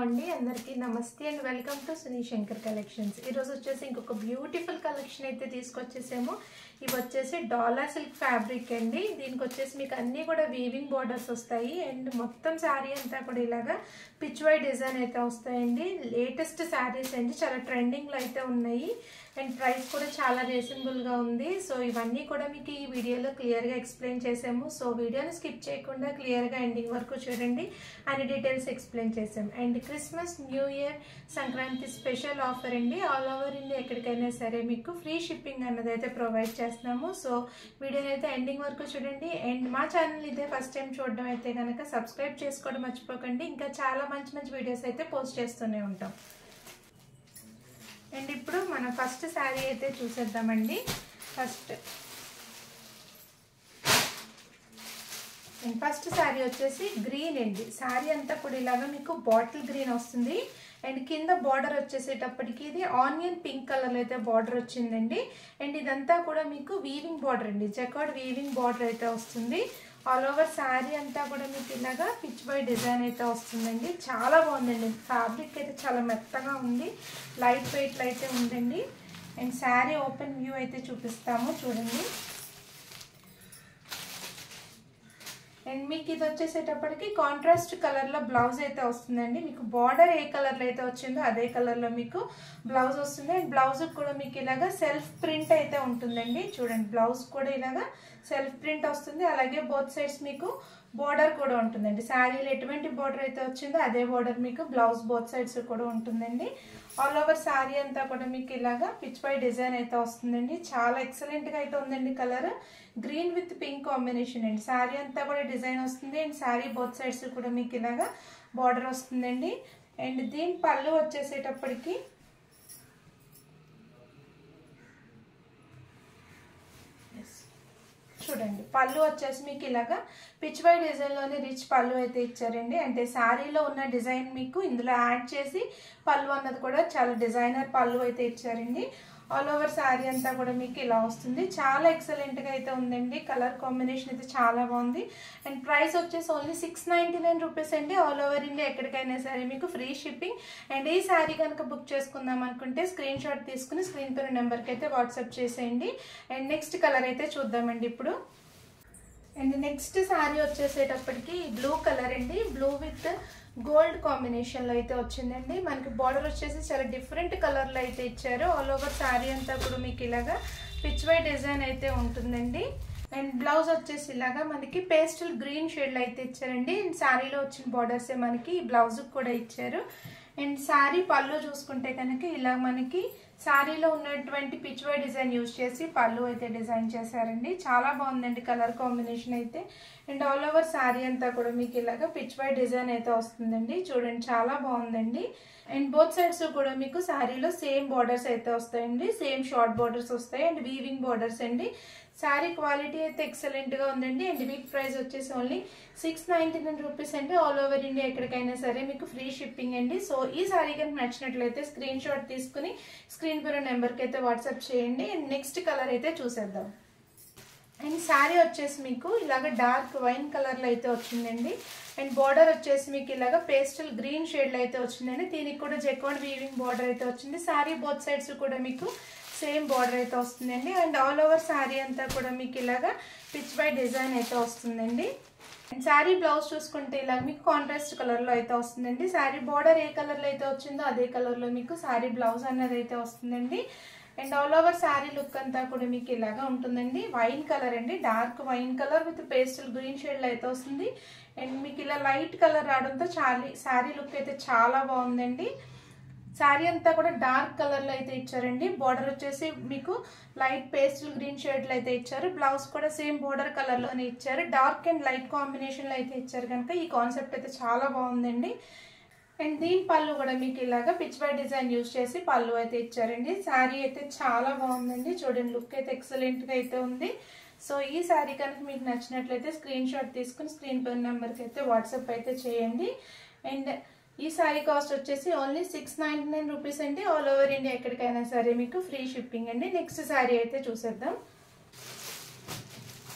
అండి అందరికీ నమస్తే and welcome to Suni Shankar collections. ఈరోజు వచ్చేసి ఇంకొక బ్యూటిఫుల్ కలెక్షన్ అయితే తీసుకొచ్చేసాము. ఇవి వచ్చేసి డాలా సిల్క్ ఫ్యాబ్రిక్ అండి. దీనికి వచ్చేసి మీకు అన్నీ కూడా వీవింగ్ బార్డర్స్ వస్తాయి అండ్ మొత్తం శారీ అంతా కూడా ఇలాగా పిచ్ వై డిజైన్ అయితే వస్తాయండి. లేటెస్ట్ శారీస్ అండి, చాలా ట్రెండింగ్లో అయితే ఉన్నాయి అండ్ ప్రైస్ కూడా చాలా రీజనబుల్గా ఉంది. సో ఇవన్నీ కూడా మీకు ఈ వీడియోలో క్లియర్గా ఎక్స్ప్లెయిన్ చేసాము. సో వీడియోని స్కిప్ చేయకుండా క్లియర్గా ఎండింగ్ వరకు చూడండి, అన్ని డీటెయిల్స్ ఎక్స్ప్లెయిన్ చేసాము. And Christmas, new year, Sankranti special offer అండి. ఆల్ ఓవర్ ఇండియా ఎక్కడికైనా సరే మీకు ఫ్రీ షిప్పింగ్ అన్నది అయితే ప్రొవైడ్ చేస్తున్నాము. సో వీడియోని అయితే ఎండింగ్ వరకు చూడండి. అండ్ మా ఛానల్ ఇదే ఫస్ట్ టైం చూడడం అయితే కనుక సబ్స్క్రైబ్ చేసుకోవడం మర్చిపోకండి. ఇంకా చాలా మంచి మంచి వీడియోస్ అయితే పోస్ట్ చేస్తూనే ఉంటాం. అండ్ ఇప్పుడు మనం ఫస్ట్ శారీ అయితే చూసేద్దామండి. ఫస్ట్ శారీ వచ్చేసి గ్రీన్ అండి. శారీ అంతా కూడా ఇలాగా మీకు బాటిల్ గ్రీన్ వస్తుంది అండ్ కింద బార్డర్ వచ్చేసేటప్పటికి ఇది ఆనియన్ పింక్ కలర్ అయితే బార్డర్ వచ్చిందండి. అండ్ ఇదంతా కూడా మీకు వీవింగ్ బార్డర్ అండి, జకార్డ్ వీవింగ్ బార్డర్ అయితే వస్తుంది. ఆల్ ఓవర్ శారీ అంతా కూడా మీకు ఇలాగా పిచ్ బై డిజైన్ అయితే వస్తుందండి. చాలా బాగుందండి. ఫ్యాబ్రిక్ అయితే చాలా మెత్తగా ఉంది, లైట్ వెయిట్లో అయితే ఉందండి. అండ్ శారీ ఓపెన్ వ్యూ అయితే చూపిస్తాము చూడండి. అండ్ మీకు ఇది వచ్చేసేటప్పటికి కాంట్రాస్ట్ కలర్లో బ్లౌజ్ అయితే వస్తుందండి. మీకు బార్డర్ ఏ కలర్లో అయితే వచ్చిందో అదే కలర్లో మీకు బ్లౌజ్ వస్తుంది. అండ్ బ్లౌజ్ కూడా మీకు ఇలాగా సెల్ఫ్ ప్రింట్ అయితే ఉంటుందండి. చూడండి, బ్లౌజ్ కూడా ఇలాగా సెల్ఫ్ ప్రింట్ వస్తుంది. అలాగే బోత్ సైడ్స్ మీకు బోర్డర్ కూడా ఉంటుందండి. శారీలో ఎటువంటి బోర్డర్ అయితే వచ్చిందో అదే బోర్డర్ మీకు బ్లౌజ్ బోత్ సైడ్స్ కూడా ఉంటుందండి. ఆల్ ఓవర్ శారీ అంతా కూడా మీకు ఇలాగా పిచ్ పై డిజైన్ అయితే వస్తుందండి. చాలా ఎక్సలెంట్గా అయితే ఉందండి. Colour green with pink combination అండి. శారీ అంతా కూడా డిజైన్ వస్తుంది అండ్ శారీ బోత్ సైడ్స్ కూడా మీకు ఇలాగా బార్డర్ వస్తుందండి. అండ్ దీని పళ్ళు వచ్చేసేటప్పటికి చూడండి, పళ్ళు వచ్చేసి మీకు ఇలాగా పిచ్ వై డిజైన్లోనే రిచ్ పళ్ళు అయితే ఇచ్చారండి. అంటే శారీలో ఉన్న డిజైన్ మీకు ఇందులో యాడ్ చేసి పళ్ళు అన్నది కూడా చాలా డిజైనర్ పళ్ళు అయితే ఇచ్చారండి. ఆల్ ఓవర్ శారీ అంతా కూడా మీకు ఇలా వస్తుంది. చాలా ఎక్సలెంట్గా అయితే ఉందండి. కలర్ కాంబినేషన్ అయితే చాలా బాగుంది. అండ్ ప్రైస్ వచ్చేసి ఓన్లీ 699 రూపీస్ అండి. ఆల్ ఓవర్ ఇండియా ఎక్కడికైనా సరే మీకు ఫ్రీ షిప్పింగ్. అండ్ ఈ శారీ కనుక బుక్ చేసుకుందాం అనుకుంటే స్క్రీన్ షాట్ తీసుకుని స్క్రీన్ పైన నెంబర్కి అయితే వాట్సాప్ చేసేయండి. అండ్ నెక్స్ట్ కలర్ అయితే చూద్దామండి ఇప్పుడు. అండ్ నెక్స్ట్ శారీ వచ్చేసేటప్పటికి బ్లూ కలర్ అండి. బ్లూ విత్ గోల్డ్ కాంబినేషన్లో అయితే వచ్చిందండి. మనకి బార్డర్ వచ్చేసి చాలా డిఫరెంట్ కలర్లో అయితే ఇచ్చారు. ఆల్ ఓవర్ శారీ అంతా కూడా మీకు ఇలాగా పిచ్ వై డిజైన్ అయితే ఉంటుందండి. అండ్ బ్లౌజ్ వచ్చేసి ఇలాగా మనకి పేస్టల్ గ్రీన్ షేడ్లో అయితే ఇచ్చారండి. అండ్ శారీలో వచ్చిన బార్డర్సే మనకి బ్లౌజ్ కూడా ఇచ్చారు. అండ్ శారీ పళ్ళు చూసుకుంటే కనుక ఇలా మనకి శారీలో ఉన్నటువంటి పిచ్ వై డిజైన్ యూజ్ చేసి పళ్ళు అయితే డిజైన్ చేశారండి. చాలా బాగుందండి కలర్ కాంబినేషన్ అయితే. అండ్ ఆల్ ఓవర్ శారీ అంతా కూడా మీకు ఇలాగా పిచ్ వై డిజైన్ అయితే వస్తుందండి. చూడండి, చాలా బాగుందండి. అండ్ బోత్ సైడ్స్ కూడా మీకు శారీలో సేమ్ బార్డర్స్ అయితే వస్తాయండి. సేమ్ షార్ట్ బార్డర్స్ వస్తాయి అండ్ వీవింగ్ బార్డర్స్ అండి. శారీ క్వాలిటీ అయితే ఎక్సలెంట్గా ఉందండి. అండ్ వీక్ ప్రైస్ వచ్చేసి ఓన్లీ 699 రూపీస్ అండి. ఆల్ ఓవర్ ఇండియా ఎక్కడికైనా సరే మీకు ఫ్రీ షిప్పింగ్ అండి. సో ఈ శారీ కనుక నచ్చినట్లయితే స్క్రీన్ షాట్ తీసుకుని స్క్రీన్ పైన నెంబర్కి అయితే వాట్సాప్ చేయండి. అండ్ నెక్స్ట్ కలర్ అయితే చూసేద్దాం. అండ్ శారీ వచ్చేసి మీకు ఇలాగ డార్క్ వైన్ కలర్లో అయితే వచ్చిందండి. అండ్ బార్డర్ వచ్చేసి మీకు ఇలాగ పేస్టల్ గ్రీన్ షేడ్లో అయితే వచ్చిందండి. దీనికి కూడా జకార్డ్ వీవింగ్ బార్డర్ అయితే వచ్చింది. శారీ బోత్ సైడ్స్ కూడా మీకు సేమ్ బార్డర్ అయితే వస్తుందండి. అండ్ ఆల్ ఓవర్ శారీ అంతా కూడా మీకు ఇలాగా పిచ్ బై డిజైన్ అయితే వస్తుందండి. అండ్ శారీ బ్లౌజ్ చూసుకుంటే ఇలా మీకు కాంట్రాస్ట్ కలర్లో అయితే వస్తుందండి. శారీ బార్డర్ ఏ కలర్లో అయితే వచ్చిందో అదే కలర్లో మీకు శారీ బ్లౌజ్ అన్నది అయితే వస్తుందండి. And all over sari look అంతా కూడా మీకు ఇలాగా ఉంటుందండి. వైన్ కలర్ అండి, dark wine colour with pastel green షేడ్లో అయితే వస్తుంది. అండ్ మీకు ఇలా లైట్ కలర్ రావడంతో శారీ లుక్ అయితే చాలా బాగుందండి. శారీ అంతా కూడా డార్క్ కలర్లో అయితే ఇచ్చారండి. బార్డర్ వచ్చేసి మీకు లైట్ పేస్టల్ గ్రీన్ షేడ్లో అయితే ఇచ్చారు. బ్లౌజ్ కూడా సేమ్ బార్డర్ కలర్లోనే ఇచ్చారు. డార్క్ అండ్ లైట్ కాంబినేషన్లో అయితే ఇచ్చారు కనుక ఈ కాన్సెప్ట్ అయితే చాలా బాగుందండి. అండ్ దీని పళ్ళు కూడా మీకు ఇలాగా పిచ్ బై డిజైన్ యూజ్ చేసి పళ్ళు అయితే ఇచ్చారండి. శారీ అయితే చాలా బాగుందండి. చూడండి, లుక్ అయితే ఎక్సలెంట్గా అయితే ఉంది. సో ఈ శారీ కనుక మీకు నచ్చినట్లయితే స్క్రీన్ షాట్ తీసుకుని స్క్రీన్ పై నెంబర్కి అయితే వాట్సాప్ అయితే చేయండి. అండ్ ఈ శారీ కాస్ట్ వచ్చేసి ఓన్లీ 699 రూపీస్ అండి. ఆల్ ఓవర్ ఇండియా ఎక్కడికైనా సరే మీకు ఫ్రీ షిప్పింగ్ అండి. నెక్స్ట్ శారీ అయితే చూసేద్దాం.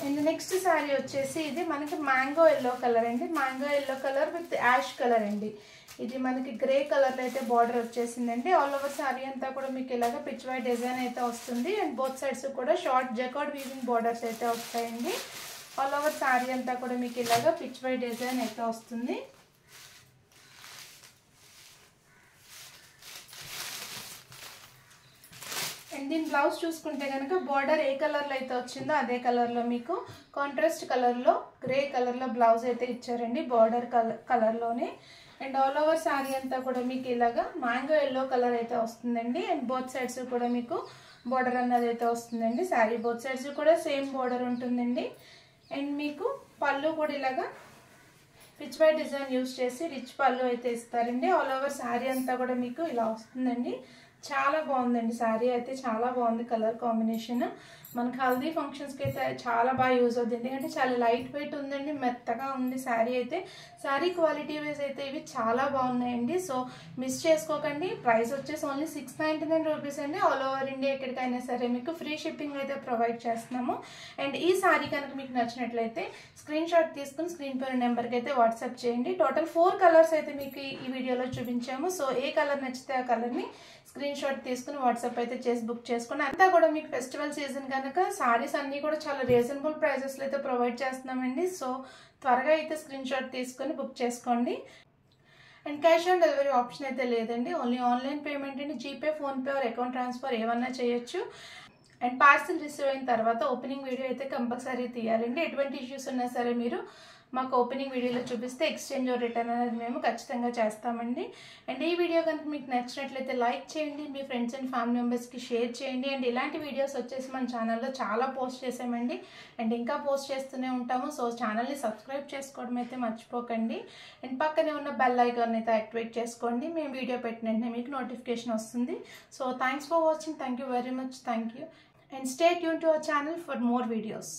అండ్ నెక్స్ట్ శారీ వచ్చేసి ఇది మనకి మ్యాంగో ఎల్లో కలర్ అండి. Mango yellow colour with ash colour అండి. ఇది మనకి గ్రే కలర్లో అయితే బార్డర్ వచ్చేసిందండి. ఆల్ ఓవర్ శారీ అంతా కూడా మీకు ఇలాగ పిచ్ వై డిజైన్ అయితే వస్తుంది. అండ్ బోత్ సైడ్స్ కూడా షార్ట్ జకార్డ్ వీవింగ్ బార్డర్స్ అయితే వస్తాయండి. ఆల్ ఓవర్ శారీ అంతా కూడా మీకు ఇలాగ పిచ్ వై డిజైన్ అయితే వస్తుంది. అండ్ దీని బ్లౌజ్ చూసుకుంటే కనుక బార్డర్ ఏ కలర్లో అయితే వచ్చిందో అదే కలర్లో మీకు కాంట్రాస్ట్ కలర్లో గ్రే కలర్లో బ్లౌజ్ అయితే ఇచ్చారండి, బార్డర్ కలర్లోనే. అండ్ ఆల్ ఓవర్ శారీ అంతా కూడా మీకు ఇలాగా మ్యాంగో ఎల్లో కలర్ అయితే వస్తుందండి. అండ్ బోత్ సైడ్స్ కూడా మీకు బార్డర్ అన్నది అయితే వస్తుందండి. శారీ బోత్ సైడ్స్ కూడా సేమ్ బార్డర్ ఉంటుందండి. అండ్ మీకు పళ్ళు కూడా ఇలాగా పిచ్ వై డిజైన్ యూజ్ చేసి రిచ్ పళ్ళు అయితే ఇస్తారండి. ఆల్ ఓవర్ శారీ అంతా కూడా మీకు ఇలా వస్తుందండి. చాలా బాగుందండి శారీ అయితే, చాలా బాగుంది కలర్ కాంబినేషన్. మనకు హల్దీ ఫంక్షన్స్కి అయితే చాలా బాగా యూజ్ అవుతుంది, ఎందుకంటే చాలా లైట్ వెయిట్ ఉందండి, మెత్తగా ఉంది శారీ అయితే. శారీ క్వాలిటీ వైజ్ అయితే ఇవి చాలా బాగున్నాయండి. సో మిస్ చేసుకోకండి. ప్రైస్ వచ్చేసి ఓన్లీ 699 రూపీస్ అండి. ఆల్ ఓవర్ ఇండియా ఎక్కడికైనా సరే మీకు ఫ్రీ షిప్పింగ్ అయితే ప్రొవైడ్ చేస్తున్నాము. అండ్ ఈ శారీ కనుక మీకు నచ్చినట్లయితే స్క్రీన్ షాట్ తీసుకుని స్క్రీన్ పైన నెంబర్కి అయితే వాట్సాప్ చేయండి. టోటల్ 4 కలర్స్ అయితే మీకు ఈ వీడియోలో చూపించాము. సో ఏ కలర్ నచ్చితే ఆ కలర్ని స్క్రీన్ షాట్ తీసుకుని వాట్సాప్ అయితే చేసి బుక్ చేసుకోండి. అంతా కూడా మీకు ఫెస్టివల్ సీజన్ కనుక సారీస్ అన్నీ కూడా చాలా రీజనబుల్ ప్రైజెస్లో అయితే ప్రొవైడ్ చేస్తున్నామండి. సో త్వరగా అయితే స్క్రీన్ షాట్ తీసుకుని బుక్ చేసుకోండి. And cash on delivery option అయితే లేదండి, ఓన్లీ ఆన్లైన్ పేమెంట్ అండి. GPay, PhonePe are account transfer ఏమన్నా చేయొచ్చు. అండ్ పార్సిల్ రిసీవ్ అయిన తర్వాత ఓపెనింగ్ వీడియో అయితే కంపల్సరీ తీయాలండి. ఎటువంటి ఇష్యూస్ ఉన్నా సరే మీరు మాకు ఓపెనింగ్ వీడియోలో చూపిస్తే ఎక్స్చేంజ్ ఆర్ రిటర్న్ అనేది మేము ఖచ్చితంగా చేస్తామండి. అండ్ ఈ వీడియో కనుక మీకు నచ్చినట్లయితే లైక్ చేయండి, మీ ఫ్రెండ్స్ అండ్ ఫ్యామిలీ మెంబర్స్కి షేర్ చేయండి. అండ్ ఇలాంటి వీడియోస్ వచ్చేసి మన ఛానల్లో చాలా పోస్ట్ చేసామండి, అండ్ ఇంకా పోస్ట్ చేస్తూనే ఉంటాము. సో ఛానల్ని సబ్స్క్రైబ్ చేసుకోవడం అయితే మర్చిపోకండి. అండ్ పక్కనే ఉన్న బెల్ ఐకాన్ అయితే యాక్టివేట్ చేసుకోండి. మేము వీడియో పెట్టిన వెంటనే మీకు నోటిఫికేషన్ వస్తుంది. So thanks for watching. Thank you very much. Thank you. And stay tuned to our channel for more videos.